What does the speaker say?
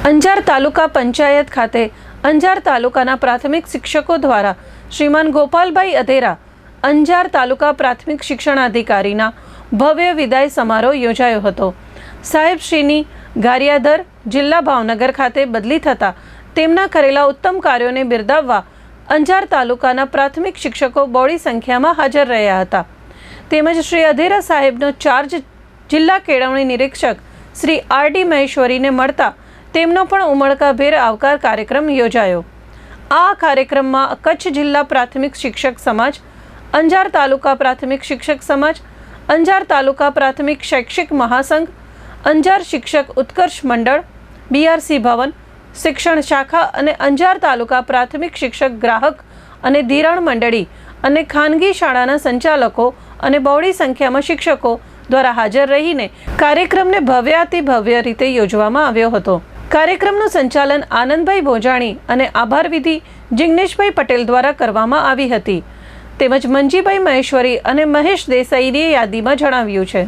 અંજાર તાલુકા પંચાયત ખાતે અંજાર તાલુકાના પ્રાથમિક શિક્ષકો દ્વારા શ્રીમાન ગોપાલભાઈ અધેરા અંજાર તાલુકા પ્રાથમિક શિક્ષણાધિકારીના ભવ્ય વિદાય સમારોહ યોજાયો હતો। સાહેબશ્રીની ગારિયાધર જિલ્લા ભાવનગર ખાતે બદલી થતાં તેમના કરેલા ઉત્તમ કાર્યોને બિરદાવવા અંજાર તાલુકાના પ્રાથમિક શિક્ષકો બહોળી સંખ્યામાં હાજર રહ્યા હતા। તેમજ શ્રી અધેરા સાહેબનો ચાર્જ જિલ્લા કેળવણી નિરીક્ષક શ્રી આર.ડી. મહેશ્વરીને મળતા તેમનો પણ ઉમળકાભેર આવકાર કાર્યક્રમ યોજાયો। આ કાર્યક્રમમાં કચ્છ જિલ્લા પ્રાથમિક શિક્ષક સમાજ, અંજાર તાલુકા પ્રાથમિક શિક્ષક સમાજ, અંજાર તાલુકા પ્રાથમિક શૈક્ષિક મહાસંઘ, અંજાર શિક્ષક ઉત્કર્ષ મંડળ, બીઆરસી ભવન, શિક્ષણ શાખા અને અંજાર તાલુકા પ્રાથમિક શિક્ષક ગ્રાહક અને ધિરાણ મંડળી અને ખાનગી શાળાના સંચાલકો અને બહોળી સંખ્યામાં શિક્ષકો દ્વારા હાજર રહીને કાર્યક્રમને ભવ્યાતિભવ્ય રીતે યોજવામાં આવ્યો હતો। કાર્યક્રમનું સંચાલન આનંદભાઈ ભોજાણી અને આભાર વિધિ જિગ્નેશભાઈ પટેલ દ્વારા કરવામાં આવી હતી, તેમજ મંજીભાઈ મહેશ્વરી અને મહેશ દેસાઈની યાદીમાં જણાવ્યું છે।